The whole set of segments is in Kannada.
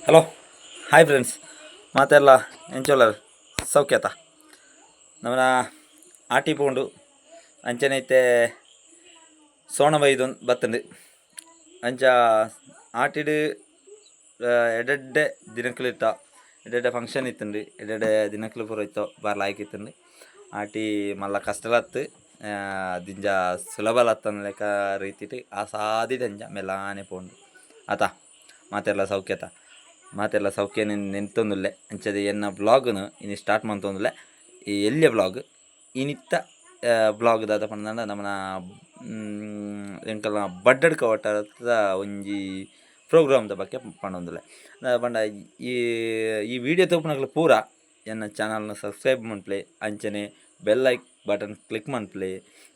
ಹಲೋ ಹಾಯ್ ಫ್ರೆಂಡ್ಸ್ ಮಾತೆಲ್ಲ ಎಂಚೋಲ್ಲರ್ ಸೌಖ್ಯತ ನಮ್ಮನ ಆಟಿ ಪೋಂಡು ಅಂಚನೈತೆ ಸೋಣ ಬೈದೊಂದು ಬತ್ತಂಡು ಅಂಚ ಆಟಿಡು ಎಡೆಡ್ಡೆ ದಿನಕ್ಲು ಇತ್ತ ಎಡೆಡ್ಡೆ ಫಂಕ್ಷನ್ ಇತ್ತುಂಡು ಎಡೆಡ್ಡೆ ದಿನಕ್ಲು ಪೂರ ಇತ್ತು ಬಾರಿ ಲಾಯ್ಕ್ ಇತ್ತುಂಡು ಆಟಿ ಮಲ್ಲ ಕಷ್ಟಲತ್ತು ದಿಂಜ ಸುಲಭಲತ್ತನ ಲೆಕ್ಕ ರೀತಿಟ್ ಆ ಸಾದಿದಂಜ ಮೆಲ್ಲಾನೆ ಪೋಂಡು ಆತ ಮಾತೆಲ್ಲ ಸೌಖ್ಯತ ಮಾತೆಲ್ಲ ಸೌಖ್ಯ ನೆಂತೊಂದುಲ್ಲೆ ಅಂಚದೆ ಎನ್ನ ಬ್ಲಾಗ್ನು ಇನ್ನು ಸ್ಟಾರ್ಟ್ ಮಂತೊಂದುಲ್ಲೆ ಈ ಎಲ್ಲಿಯ ಬ್ಲಾಗ್ ಇನಿತ್ತ ಬ್ಲಾಗ್ ದಾದ ಪಂಡ ನಮ್ಮನ ಎಂಕಲ್ನ ಬಡ್ಡಡ್ಕ ಒಟ್ಟಾರದ ಒಂಜಿ ಪ್ರೋಗ್ರಾಮ್ದ ಬಗ್ಗೆ ಪಂಡೊಂದುಲ್ಲೆ ಪಂಡ ಈ ವಿಡಿಯೋ ತೋಪುನಕ್ಲು ಪೂರ ಎನ್ನ ಚಾನಲ್ನ ಸಬ್ಸ್ಕ್ರೈಬ್ ಮನ್ಪ್ಲೆ ಅಂಚನೆ ಬೆಲ್ ಐಕ್ ಬಟನ್ ಕ್ಲಿಕ್ ಮನ್ಪ್ಲೆ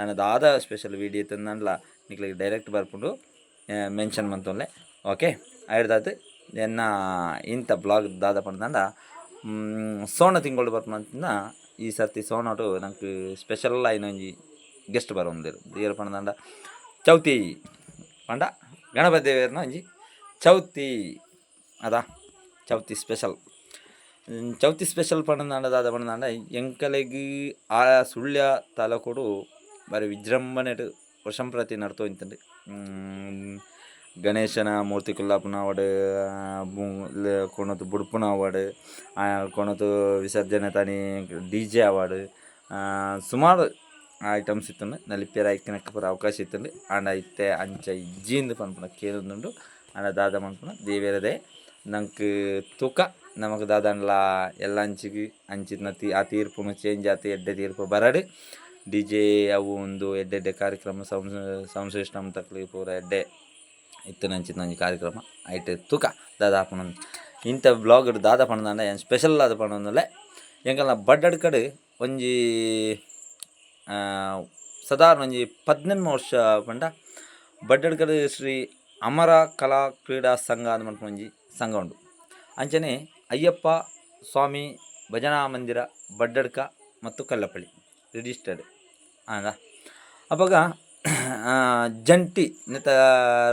ನಾನು ದಾದ ಸ್ಪೆಷಲ್ ವೀಡಿಯೋ ತಂದಲ್ಲ ನಿಕ್ಲಿಗೆ ಡೈರೆಕ್ಟ್ ಬರ್ಪುಂಡು ಮೆನ್ಷನ್ ಮಂತೊಲ್ಲೆ ಓಕೆ ಆಯ್ದಾದ ಎನ್ನ ಇಂಥ ಬ್ಲಾಗ್ ದಾದ ಪಂಡ ಸೋಣ ತಿಂಗಳು ಬರ್ಪಂತ ಈ ಸರ್ತಿ ಸೋಣೋಟು ನಂಗೆ ಸ್ಪೆಷಲ್ ಒಂಜಿ ಗೆಸ್ಟ್ ಬರೋಂದಿರು ದೇವ್ರ ಪಂಡ ಚೌತಿ ಪಂಡ ಗಣಪತಿ ದೇವರನ ಒಂಜಿ ಚೌತಿ ಅದಾ ಚೌತಿ ಸ್ಪೆಷಲ್ ಪಂಡ ದಾದ ಪಂಡ ಎಂಕಲೆಗ್ ಆ ಸುಳ್ಯ ತಾಲೂಕೋಡು ಬಾರಿ ವಿಜೃಂಭಣೆಟ್ ವರ್ಷಂಪ್ರತಿ ನಡ್ತೋ ಇಂತಂಡು ಗಣೇಶನ ಮೂರ್ತಿ ಕುಲ್ಲಾಪುನ ಅವಡು ಕೊಣತು ಬುಡ್ಪುನ ಅವಾರ್ಡ್ ಕೊಣತು ವಿಸರ್ಜನೆ ತಾನಿ DJ ಅವಾರ್ಡ್ ಸುಮಾರು ಐಟಮ್ಸ್ ಇತ್ತುಂಡು ನಲಿಪೇರ ಐಕ್ಯನಕ್ಕೆ ಪೂರ ಅವಕಾಶ ಇತ್ತುಂಡು ಆಂಡ ಇತ್ತೆ ಅಂಚ ಇಜ್ಜಿಂದು ಪನ್ಪುನ ಕೇರೊಂದುಂಡು ಆಂಡ ದಾದ ಮನ್ಪುನ ದೇವೇರದೇ ನಂಗೆ ತೂಕ ನಮಗೆ ದಾದಂಡ್ಲ ಎಲ್ಲ ಅಂಚಿಗೆ ಅಂಚಿನ ಆ ತೀರ್ಪುನು ಚೇಂಜ್ ಆತು ಎಡ್ಡೆ ತೀರ್ಪು ಬರಡು DJ ಅವು ಒಂದು ಎಡ್ಡೆ ಕಾರ್ಯಕ್ರಮ ಸಂಶ್ಲೇಷಣ ತಕ್ಲಿ ಪೂರ ಎಡ್ಡೆ ಇತ್ತು ನಂಚಿನ ಒಂಜಿ ಕಾರ್ಯಕ್ರಮ ಐಟ್ ತೂಕ ದಾದ ಹಾಪುನ ಇಂಥ ಬ್ಲಾಗ್ ದಾದ ಪಂಡ ಏನು ಸ್ಪೆಷಲ್ ಆದ ಪಂಡೊಂದುಲ್ಲೆ ಎಂಕಲ್ನ ಬಡ್ಡಡ್ಕಡ್ ಒಂಜಿ ಸಾಧಾರಣ ಒಂಜಿ 18 ವರ್ಷ ಪಂಡ ಬಡ್ಡಡ್ಕಡ್ ಶ್ರೀ ಅಮರ ಕಲಾ ಕ್ರೀಡಾ ಸಂಘ ಅಂತ ಮನ್ಪುನ ಒಂಜಿ ಸಂಘ ಉಂಡು ಅಂಚನೆ ಅಯ್ಯಪ್ಪ ಸ್ವಾಮಿ ಭಜನಾ ಮಂದಿರ ಬಡ್ಡಡ್ಕ ಮತ್ತು ಕಲ್ಲಪ್ಪಳ್ಳಿ ರಿಜಿಸ್ಟರ್ಡ್ ಆದ ಅವಾಗ ಜಂಟಿ ನೆತ್ತ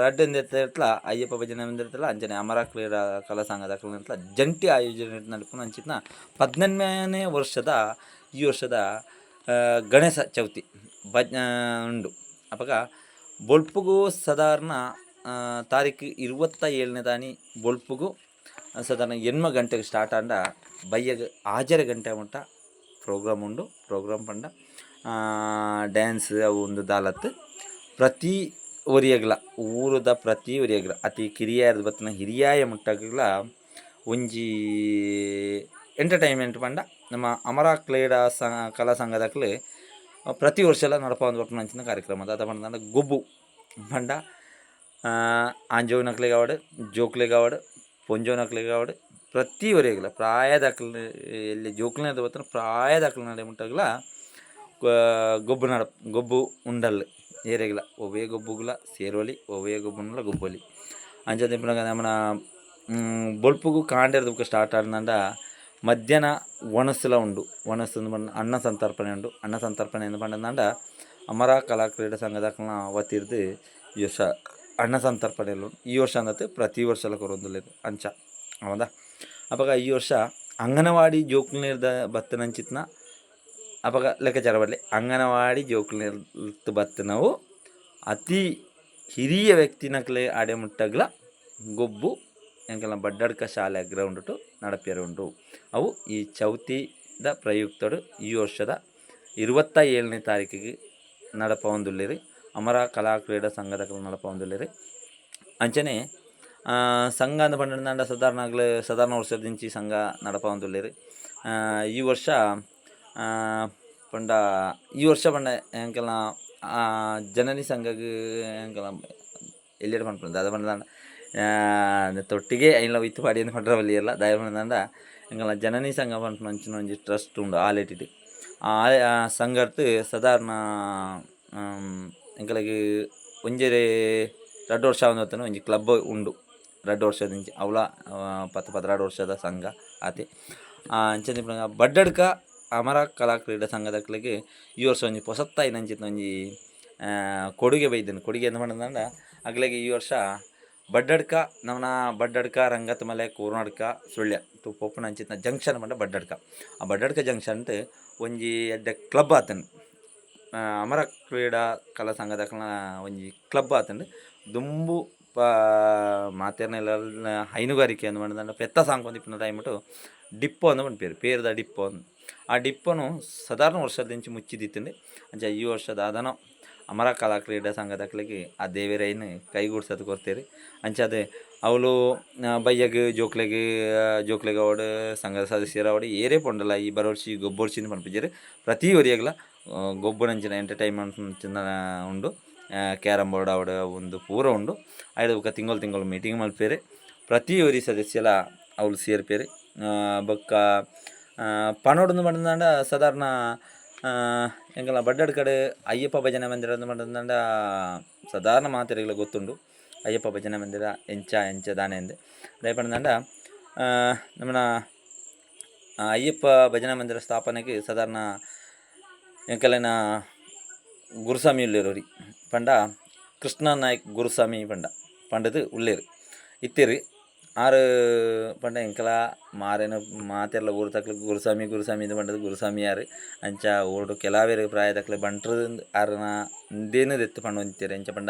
ರಡ್ಡು ನೆತ್ತಲ ಅಯ್ಯಪ್ಪ ಭಜನಾ ಮಂದಿರ ಇರ್ತಲ್ಲ ಅಂಚನೆ ಅಮರ ಕ್ರೀಡಾ ಕಲಾ ಸಂಘದ ಜಂಟಿ ಆಯೋಜನೆ ನಡ್ಪುನ ಅಂಚಿನ 18ನೇ ವರ್ಷದ ಈ ವರ್ಷದ ಗಣೇಶ ಚೌತಿ ಉಂಡು ಅವಾಗ ಬೊಲ್ಪುಗು ಸಾಧಾರಣ ತಾರೀಕು 27ನೇ ತಾನಿ ಬೊಲ್ಪುಗು ಸಾಧಾರಣ 8 ಗಂಟೆಗೆ ಸ್ಟಾರ್ಟ್ ಆಂಡ ಬಯ್ಯಗೆ 6 ಗಂಟೆ ಮಟ್ಟ ಪ್ರೋಗ್ರಾಮ್ ಉಂಡು ಪ್ರೋಗ್ರಾಮ್ ಪಂಡ ಡ್ಯಾನ್ಸ್ ಅವು ಒಂದು ದಾಲತ್ತು ಪ್ರತಿ ಒರಿಯಗ್ಲ ಊರದ ಪ್ರತಿ ಒರಿಯಗ್ಲ ಅತಿ ಕಿರಿಯರದ ಬತ್ತಿನ ಹಿರಿಯಾಯ ಮುಟ್ಟಗ್ಲ ಒಂಜಿ ಎಂಟರ್ಟೈನ್ಮೆಂಟ್ ಪಂಡ ನಮ್ಮ ಅಮರ ಕ್ರೀಡಾ ಕಲಾ ಸಂಘದಕ್ಲೆ ಪ್ರತಿ ವರ್ಷ ಎಲ್ಲ ನಡಪೊಂದು ಬರ್ಪುನ ಅಂಚಿನ ಕಾರ್ಯಕ್ರಮ ಅದ ಪಂಡ ಗೊಬ್ಬು ಪಂಡ ಆಂಜೋನಕ್ಲೆಗ್ ಅವಾರ್ಡ್ ಜೋಕ್ಲೆಗ್ ಅವಾರ್ಡ್ ಪೊಂಜೋನಕ್ಲೆಗ್ ಅವಾರ್ಡ್ ಪ್ರತಿ ಒರಿಯಗ್ಲ ಪ್ರಾಯದಕ್ಲು ಎಲ್ಲಿ ಜೋಕ್ಲಿನದ ಬತ್ತಿನ ಪ್ರಾಯದಕ್ಲು ನಡೆ ಮುಟ್ಟಗ್ಲ ಗೊಬ್ಬು ಉಂಡಲ್ ಏರೆಗ್ಲ ಒವ್ವೇ ಗೊಬ್ಬುಗ್ಲ ಸೇರೋಲಿ ಒವ್ವೇ ಗೊಬ್ಬುನ್ಲ ಗೊಬ್ಬೊಲಿ ಅಂಚ ತಿಂಪುನಾಗ ನಮ್ಮನ ಬೊಲ್ಪುಗು ಕಾಂಡೆರ್ದ ಬುಕ್ಕ ಸ್ಟಾರ್ಟ್ ಆಡ್ನಂಡ ಮಧ್ಯಾಹ್ನ ಒಣಸುಲ ಉಂಡು ಒಣಸು ಪಂಡ ಅನ್ನ ಸಂತರ್ಪಣೆ ಉಂಡು ಅನ್ನ ಸಂತರ್ಪಣೆ ಎಂದು ಪಂಡಂದ ಅಮರ ಕಲಾ ಕ್ರೀಡಾ ಸಂಘದಕ್ಲ ಅವತ್ತಿರ್ದು ಈ ವರ್ಷ ಅನ್ನ ಸಂತರ್ಪಣೆ ಈ ವರ್ಷ ಅಂದತ್ತು ಪ್ರತಿ ವರ್ಷ ಎಲ್ಲ ಕೊರೊಂದುಲ್ಲೇರು ಅಂಚ ಹೌದಾ ಅವಾಗ ಈ ವರ್ಷ ಅಂಗನವಾಡಿ ಜೋಕ್ಲಿರ್ದ ಬತ್ತನಂಚಿತ್ನ ಅವಾಗ ಲೆಕ್ಕಾಚಾರ ಬರಲಿ ಅಂಗನವಾಡಿ ಜೋಕ್ಲಿರ್ತ ಬತ್ತು ನಾವು ಅತಿ ಹಿರಿಯ ವ್ಯಕ್ತಿನಕ್ಲೆ ಆಡೆ ಮುಟ್ಟಗ್ಲ ಗೊಬ್ಬು ಎಂಕಲ್ನ ಬಡ್ಡಡ್ಕ ಶಾಲೆ ಗ್ರೌಂಡ್ ನಡಪೇರು ಉಂಟು ಅವು ಈ ಚೌತಿದ ಪ್ರಯುಕ್ತಡು ಈ ವರ್ಷದ 27ನೇ ತಾರೀಕಿಗೆ ನಡಪೊಂದುಲ್ಲೇರಿ ಅಮರ ಕಲಾ ಕ್ರೀಡಾ ಸಂಘದ ನಡಪೊಂದುಲ್ಲೇರಿ ಅಂಚನೆ ಸಂಘ ಅಂದ ಪಂಡ ಸಾಧಾರಣ ವರ್ಷದಿಂಚಿ ಸಂಘ ನಡಪೊಂದುಲ್ಲೇರಿ ಈ ವರ್ಷ ಪಂಡ ಎಂಕಲ್ನ ಜನನಿ ಸಂಘಗೆ ಎಂಕಲ್ನ ಎಲ್ಲಿಯರು ಪಂಡ ದಾದ ಪಂಡ ತೊಟ್ಟಿಗೆ ಐನ್ಲ ಇತ್ತು ಪಾಡಿ ಅಂತ ಪಂಡ್ರ ಬಲ್ಲಿಯಲ್ಲ ದಾಯ ಪಂಡ ಎಂಕಲ್ನ ಜನನಿ ಸಂಘ ಪಂಪುನ ಅಂಚಿನ ಒಂಜಿ ಟ್ರಸ್ಟ್ ಉಂಡು ಆಲೆಟಿಡ್ ಆ ಸಂಘರ್ತ್ ಸಾಧಾರಣ ಎಂಕಲೆಗ್ ಒಂಜೆರೆ 2 ವರ್ಷ ಆವೊಂದು ಒಂಜಿ ಕ್ಲಬ್ ಉಂಡು 2 ವರ್ಷದಿಂಚಿ ಅವಳ 10-12 ವರ್ಷದ ಸಂಘ ಆತೆ ಅಂಚನೆ ಬಡ್ಡಡ್ಕ ಅಮರ ಕಲಾ ಕ್ರೀಡಾ ಸಂಘದಕ್ಲೆಗೆ ಈ ವರ್ಷ ಒಂಜಿ ಪೊಸತ್ತಾಯಿ ನಂಚಿನ ಒಂಜಿ ಕೊಡುಗೆ ಬೈದನು ಕೊಡುಗೆ ಎಂದು ಪಂಡ ಅಗ್ಲೆಗೆ ಈ ವರ್ಷ ಬಡ್ಡಡ್ಕ ನಮ್ಮನ ಬಡ್ಡಡ್ಕ ರಂಗತ್ ಮಲೆ ಕೂರ್ನಾಡ್ಕ ಸುಳ್ಯ ತು ಪೊಪ್ಪುನ ಅಂಚಿತ್ನ ಜಂಕ್ಷನ್ ಪಂಡ ಬಡ್ಡಡ್ಕ. ಆ ಬಡ್ಡಡ್ಕ ಜಂಕ್ಷನ್ ಒಂಜಿ ಎಡ್ಡೆ ಕ್ಲಬ್ ಆತಂಡು. ಅಮರ ಕ್ರೀಡಾ ಕಲಾ ಸಂಘದಕಲ್ನ ಒಂಜಿ ಕ್ಲಬ್ ಆತಂಡು. ದುಂಬು ಮಾತೆರ್ನೆಲ ಹೈನುಗಾರಿಕೆ ಅಂದ್ ಪಂಡ ಪೆತ್ತ ಸಾಂಗ್ಕೊಂದಿಪ್ಪುನ ಟೈಮ್ಟು ಡಿಪ್ಪೋ ಅಂದ್ ಪಂಡ್ ಪೇರ್ದ ಡಿಪ್ಪೋ ಅಂದ್. ಆ ಡಿಪ್ಪೋನು ಸಾಧಾರಣ ವರ್ಷದಿಂಚಿ ಮುಚ್ಚಿದಿತ್ತಂಡು. ಅಂಚ ಈ ವರ್ಷದ ಅದನೋ ಅಮರ ಕಲಾ ಕ್ರೀಡಾ ಸಂಘದಕ್ಲೆಗ್ ಆ ದೇವೆರೈನ್ ಕೈಗೂಡ್ಸೋದು ಕೊರ್ತೆರ್. ಅಂಚಾದ್ ಅವಳು ಬಯ್ಯಗ್ ಜೋಕ್ಲೆಗ್ ಅವಡ್ ಸಂಘದ ಸದಸ್ಯರು ಅವಡ್ ಏರೇ ಪೊಂಡಲ ಈ ಬರೋಡ್ಸಿ ಗೊಬ್ಬೊಡ್ಸಿಂದ್ ಪನ್ಪುಜೆರ್. ಪ್ರತಿ ಒರಿಯಗ್ಲ ಗೊಬ್ಬುನಂಚಿನ ಎಂಟರ್ಟೈನ್ಮೆಂಟ್ ಉಂಡು. ಕ್ಯಾರಮ್ ಬೋರ್ಡ್ ಆವಡ್ ಒಂದು ಪೂರ ಉಂಡು. ಐಡ್ ಬೊಕ ತಿಂಗಳು ಮೀಟಿಂಗ್ ಮಲ್ಪೆರ್. ಪ್ರತಿ ಒರಿ ಸದಸ್ಯಲ ಅವ್ಲು ಸೇರ್ಪೆರ್. ಬೊಕ್ಕ ಪನೋಡುಂದು ಪಂಡಂದಾಂಡ ಸಾಧಾರಣ ಎಂಕಲ್ನ ಬಡ್ಡಡ್ಕಡ್ ಅಯ್ಯಪ್ಪ ಭಜನೆ ಮಂದಿರ ಅಂದ್ ಪಂಡಂದಾಂಡ ಸಾಧಾರಣ ಮಾತೆರೆಗ್ಲ ಗೊತ್ತುಂಡು. ಅಯ್ಯಪ್ಪ ಭಜನೆ ಮಂದಿರ ಎಂಚ ದಾನೆ ಅಂದ್ ದಾಯೆ ಪಂಡಂದಾಂಡ ನಮ್ಮನ ಅಯ್ಯಪ್ಪ ಭಜನಾ ಮಂದಿರ ಸ್ಥಾಪನೆಗ್ ಸಾಧಾರಣ ಎಂಕಲ್ನ ಗುರುಸ್ವಾಮಿ ಉಲ್ಲೇರೋರಿ ಪಂಡ ಕೃಷ್ಣ ನಾಯ್ಕ್ ಗುರುಸ್ವಾಮಿ ಪಂಡದು ಉಲ್ಲೇರು ಇತ್ತೆರ್. ಆರು ಪಂಡ ಎಂಕಲ ಮಾರೆನ ಮಾತೆರ್ಲ ಊರು ತಕ್ಲೆ ಗುರುಸ್ವಾಮಿ ಇಂದು ಪಂಡದು ಗುರುಸ್ವಾಮಿ ಯಾರು ಅಂಚ ಓಡು ಕೆಲವೇರು ಪ್ರಾಯದಕ್ಲೆ ಬಂಟ್ರು ಆರನ ಇಂದೇನು ದೆತ್ತು ಪಂಡ ಒಂತಿಯರು ಎಂಚ ಪಂಡ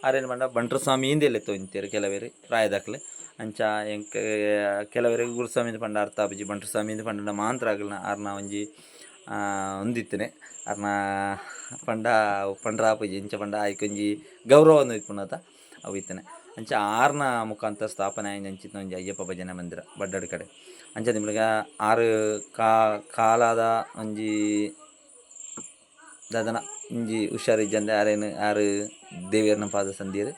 ಆರೇನು ಪಂಡ ಬಂಟ್ರು ಸ್ವಾಮಿ ಇಂದೆಲ್ಲ ಎತ್ತು ಒಂತಿಯರು ಕೆಲವೇರು ಪ್ರಾಯದಕ್ಲೆ. ಅಂಚ ಎಂಕ ಕೆಲವರಿಗೆ ಗುರುಸ್ವಾಮಿ ಪಂಡ ಅರ್ಥ ಆಪುಜಿ ಬಂಟ್ರು ಸ್ವಾಮಿ ಪಂಡ ಮಾಂತ್ರ ಆಗಲ್ನ ಆರ್ನ ಒಂಜಿ ಒಂದಿತ್ತನೆ ಅರ್ನ ಪಂಡ ಪಂಡ್ರ ಆಪುಜಿ ಎಂಚ ಪಂಡ ಆಯ್ಕೊಂಜಿ ಗೌರವ ಇಪ್ಪುನತ ಅವು ಇತ್ತನೆ. ಅಂಚ ಆರ್ನ ಮುಖಾಂತರ ಸ್ಥಾಪನೆ ಆಯ್ನ ಅಂಚಿತ್ನ ಒಂಜಿ ಅಯ್ಯಪ್ಪ ಭಜನೆ ಮಂದಿರ ಬಡ್ಡಡ್ ಕಡೆ. ಅಂಚ ನಿಮ್ಲಗ ಆರು ಕಾಲದ ಒಂಜಿ ದಾದನ ಒಂಜಿ ಹುಷಾರಿಜ್ಜಂದೆ ಆರು ದೇವಿಯರ್ನ ಪಾದ ಸಂದಿಯರು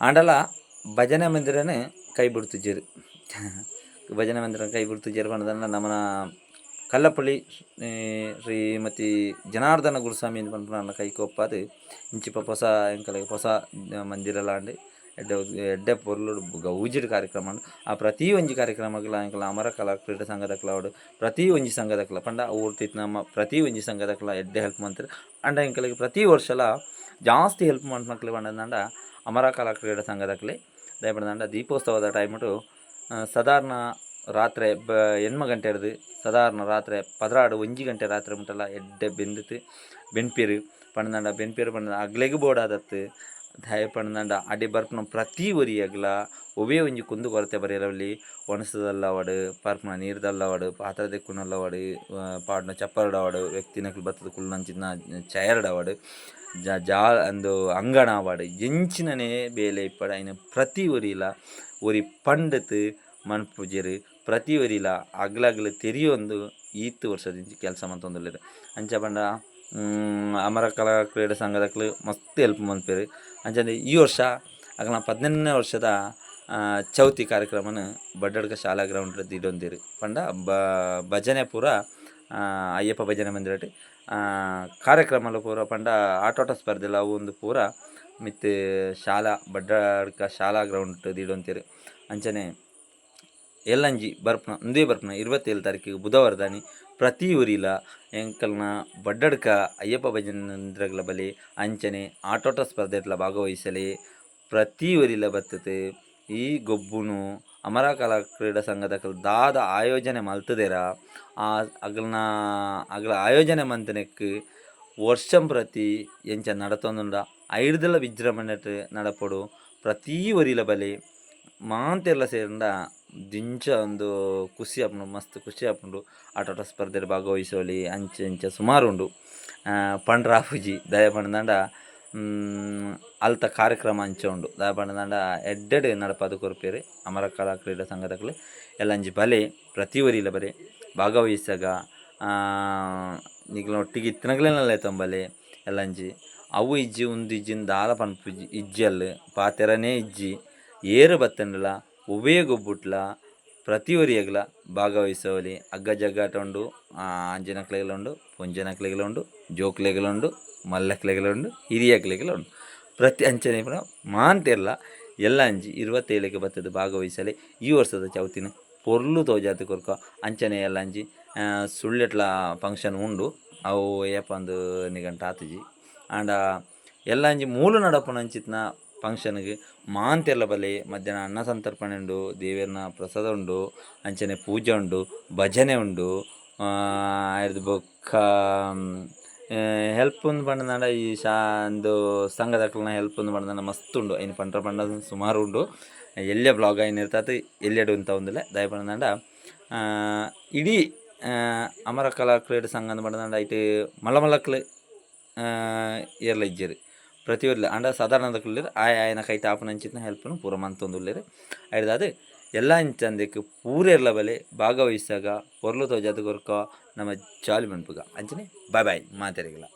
ಆಂಡಲ ಭಜನೆ ಮಂದಿರನೇ ಕೈ ಬಿಡ್ತುಜೆರು. ಭಜನೆ ಮಂದಿರ ಕೈ ಬಿಡ್ತುಜೆರು ಪಂಡದನ್ನ ನಮ್ಮನ ಕಲ್ಲಪಳ್ಳಿ ಶ್ರೀಮತಿ ಜನಾರ್ದನ ಗುರುಸ್ವಾಮಿ ಅಂತ ಪಂಪುನ ಕೈಕೊಪ್ಪದು ಇಂಚಿಪ್ಪ ಹೊಸ ಎಂಕಲೆಗ್ ಹೊಸ ಮಂದಿರಲಾಂಡ್ ಎಡ್ಡೆ ಪೊರ್ಲು ಗೌಜಿಡ್ ಕಾರ್ಯಕ್ರಮ ಉಂಡು. ಆ ಪ್ರತಿ ಒಂಜಿ ಕಾರ್ಯಕ್ರಮಗಳ ಎಂಕಲ್ನ ಅಮರ ಕಲಾ ಕ್ರೀಡಾ ಸಂಘದಕ್ಲ ಅವಡು ಪ್ರತಿ ಒಂಜಿ ಸಂಘದಕ್ಲ ಪಂಡ ಊರ್ತಿತ್ ನಮ್ಮ ಪ್ರತಿ ಒಂಜಿ ಸಂಘದಕ್ಲ ಎಡ್ಡೆ ಹೆಲ್ಪ್ ಮಂತರು. ಅಂಡ ಎಂಕಲೆಗ್ ಪ್ರತಿ ವರ್ಷಲ ಜಾಸ್ತಿ ಹೆಲ್ಪ್ ಮನ್ಪಕ್ಲೆ ಪಂಡಂದಾಂಡ ಅಮರ ಕಲಾ ಕ್ರೀಡಾ ಸಂಘದಕ್ಲೆ ದಾಯೆ ಪಂಡದಾಂಡ ದೀಪೋತ್ಸವದ ಟೈಮ್ಟು ಸಾಧಾರಣ ರಾತ್ರಿ ಎನ್ಮ ಗಂಟೆ ಹಿಡ್ದು ಸಾಧಾರಣ ರಾತ್ರಿ 11 ಗಂಟೆ ರಾತ್ರಿ ಮುಟ್ಟಲ ಎಡ್ಡೆ ಬೆನ್ಪೇರು ಪಂಡದಾಂಡ ಪಂಡ ಅಗ್ಲೆಗ್ ಬೋಡಾದತ್ತು ದಾಯೆ ಪಂಡದಾಂಡ ಅಡಿ ಬರ್ಪುನ ಪ್ರತಿ ಒರಿಯಗ್ಲ ಒವೇ ಒಂಜಿ ಕುಂದು ಕೊರತೆ ಬರೆಯರಲ್ಲಿ ಒಣಸದಲ್ಲವಡು ಪರ್ಪುನ ನೀರ್ದಲ್ಲವಡು ಪಾತ್ರ ತೆಕ್ಕುನಲ್ಲವಡು ಪಾಡ್ನ ಚಪ್ಪರ್ಡಾವಡು ವ್ಯಕ್ತಿನಕ್ಲು ಬತ್ತದ ಕುಲ್ಲುನಂಚಿನ ಚಯರ್ಡಾವಡು ಅಂದು ಅಂಗಣ ಆವಡು ಎಂಚಿನನೇ ಬೇಲೆ ಇಪ್ಪಡ ಐನ ಪ್ರತಿ ಒರಿಲ ಒರಿ ಪಂಡತ್ ಮನ್ಪುಜೆರ್. ಪ್ರತಿ ಒರಿಲ ಅಗ್ಲಗ್ಲ ತೆರಿಯೊಂದು ಈತ್ ವರ್ಷದಿಂಚಿ ಕೆಲಸ ಮಂತೊಂದುಲ್ಲೆರ್. ಅಂಚ ಪಂಡ ಅಮರ ಕಲಾ ಕ್ರೀಡಾ ಸಂಘದಕ್ಲು ಮಸ್ತ್ ಹೆಲ್ಪ್ ಮನ್ಪೆರ್. ಅಂಚನೆ ಈ ವರ್ಷ ಅಕಲ್ನ 18ನೇ ವರ್ಷದ ಚೌತಿ ಕಾರ್ಯಕ್ರಮನ ಬಡ್ಡಡ್ಕ ಶಾಲಾ ಗ್ರೌಂಡ್ ದೀಡೊಂದೆರ್ ಪಂಡ ಭಜನೆ ಪೂರ ಅಯ್ಯಪ್ಪ ಭಜನೆ ಮಂದಿರಟ್ ಕಾರ್ಯಕ್ರಮಲು ಪೂರ ಪಂಡ ಆಟೋಟ ಸ್ಪರ್ಧೆಲ ಅವು ಒಂದು ಪೂರ ಮಿತ್ ಶಾಲಾ ಬಡ್ಡಡ್ಕ ಶಾಲಾ ಗ್ರೌಂಡ್ ದೀಡೊಂತೆರ್. ಅಂಚನೆ ಎಲ್ಲಂಜಿ ಬರ್ಪುನ ಒಂದೇ ಬರ್ಪುನ 27 ತಾರೀಕಿಗೆ ಬುಧವಾರದಾನಿ ಪ್ರತಿ ಊರಿಲ ಎಂಕಲ್ನ ಬಡ್ಡಡ್ಕ ಅಯ್ಯಪ್ಪ ಭಜನೆ ಮಂದಿರಗ್ಲ ಬಲಿ ಅಂಚನೆ ಆಟೋಟ ಸ್ಪರ್ಧೆಟ್ಲ ಭಾಗವಹಿಸಲಿ ಪ್ರತಿ ಊರಿಲ ಬತ್ತತೆ. ಈ ಗೊಬ್ಬುನು ಅಮರ ಕಲಾ ಕ್ರೀಡಾ ಸಂಘದಕಲ್ ದಾದ ಆಯೋಜನೆ ಮಲ್ತದೆರ ಅಗ್ಲ ಆಯೋಜನೆ ಮಂತನೆಕ್ ವರ್ಷಂ ಪ್ರತಿ ಎಂಚ ನಡತೊಂದುಂಡ ಐಡ್ದಲ ವಿಜೃಂಭಣೆಟ್ ನಡಪೊಡು ಪ್ರತಿ ಒರಿಲ ಬಲಿ ಮಾಂತೆರ್ಲ ಸೇರ್ಂಡ ದಿಂಚ ಒಂದು ಖುಷಿ ಆಪುಂಡು ಮಸ್ತ್ ಖುಷಿ ಆಪುಂಡು. ಆಟೋಟ ಸ್ಪರ್ಧೆಡ್ ಭಾಗವಹಿಸೋಲಿ ಅಂಚ ಸುಮಾರು ಉಂಡು ಪಂಡ್ರ ಆಪುಜಿ ದಾಯೆ ಪಂಡದಾಂಡ ಅಲ್ತ ಕಾರ್ಯಕ್ರಮ ಅಂಚ ಉಂಡು ದಾಯೆ ಪಂಡದಾಂಡ ಎಡ್ಡೆಡ್ ನಡಪಾದು ಕೊರ್ಪೆರ್ ಅಮರ ಕಲಾ ಕ್ರೀಡಾ ಸಂಘದಕ್ಲೆ ಎಲ್ಲಂಜಿ ಬಲೆ ಪ್ರತಿ ಒರಿಲ ಬಲೆ ಭಾಗವಹಿಸಾಗ ನಿಕ್ಲ ಒಟ್ಟಿಗೆ ಇತ್ತಿನಗ್ಲೆನಲ್ಲ ತಂಬಲೆ ಎಲ್ಲಂಜಿ ಅವು ಇಜ್ಜಿ ಉಂದು ಇಜ್ಜಿನ ದಾಲ ಪನ್ಪುಜಿ ಇಜ್ಜಲ್ ಪಾತೆರನೇ ಇಜ್ಜಿ ಏರು ಬತ್ತಂಡಲ ಒವೇ ಗೊಬ್ಬುಟ್ಲ ಪ್ರತಿ ಒರಿಯಗ್ಲ ಭಾಗವಹಿಸೋಲಿ ಹಗ್ಗ ಜಗ್ಗಾಟ ಉಂಡು ಆಂಜನಕ್ಲೆಗ್ಲ ಉಂಡು ಪೊಂಜನಕ್ಲೆಗ್ಲ ಉಂಡು ಜೋಕ್ಲೆಗ್ಲ ಉಂಡು ಮಲ್ಲಕ್ಲೆಗ್ಲ ಉಂಡು ಹಿರಿಯಕ್ಲೆಗ್ಲ ಉಂಡು ಪ್ರತಿ ಅಂಚನೆ ಪುರ ಮಾಂತೆರ್ಲ ಎಲ್ಲಂಜಿ 27ಗೆ ಬತ್ತದ ಭಾಗವಹಿಸಲಿ ಈ ವರ್ಷದ ಚೌತಿನ ಪೊರ್ಲು ತೋಜಾತು ಕೊರ್ಕ ಅಂಚನೆ ಎಲ್ಲಂಜಿ ಸುಳ್ಳೆಟ್ಲ ಫಂಕ್ಷನ್ ಉಂಡು ಅವು ಏಪಂದು ನಿಗಂಟ ಆತುಜಿ ಆಂಡ ಎಲ್ಲಂಜಿ ಮೂಲು ನಡಪುನಂಚಿತ್ನ ಫಂಕ್ಷನ್ಗೆ ಮಾಂತೆಲ್ಲ ಬಲೆ ಮಧ್ಯಾಹ್ನ ಅನ್ನ ಸಂತರ್ಪಣೆ ಉಂಡು, ದೇವರನ್ನ ಪ್ರಸಾದ ಉಂಡು, ಅಂಚನೆ ಪೂಜೆ ಉಂಡು, ಭಜನೆ ಉಂಡು. ಆಯ್ದು ಬೊಕ್ಕ ಹೆಲ್ಪ್ ಒಂದು ಪಂಡದಾಂಡ ಈ ಒಂದು ಸಂಘದಕ್ಲನ ಹೆಲ್ಪ್ ಒಂದು ಪಂಡದಾಂಡ ಮಸ್ತ್ ಉಂಡು. ಐನು ಪಂಡ್ರ ಪಂಡದ ಸುಮಾರು ಉಂಡು. ಎಲ್ಲೇ ಬ್ಲಾಗ್ ಐನು ಇರ್ತದೆ ಎಲ್ಲೆಡು ಅಂತ ಒಂದಿಲ್ಲ ದಯ ಪಂಡದಾಂಡ ಇಡೀ ಅಮರ ಕಲಾ ಕ್ರೀಡೆ ಸಂಘ ಅಂತ ಪಂಡದಾಂಡ ಐಟ್ ಮಲ್ಲ ಮಲ್ಲಕ್ಲು ಏರ್ಲ ಇಜ್ಜೆರ್ ಪ್ರತಿಯೊರ್ಲು ಅಂಡ ಸಾಧಾರಣದಕ್ಲಿರ್ ಆಯನ ಕೈಟ್ ಆಪುನಂಚಿನ ಹೆಲ್ಪ್ನು ಪೂರ ಮಂತೊಂದುಲ್ಲೆರ್. ಐಡ್ದು ಎಲ್ಲ ಇಂಚಂದಕ್ಕೆ ಪೂರೆರ್ಲ ಬಲೆ ಭಾಗವಹಿಸಾಗ ಒರ್ಲು ತೋಜಾದ ಕೊರ್ಕ ನಮ್ಮ ಜಾಲಿ ಮನ್ಪುಗ ಅಂಚನೆ ಬಾಯ್ ಬಾಯ್ ಮಾತೆರೆಗಿಲ್ಲ.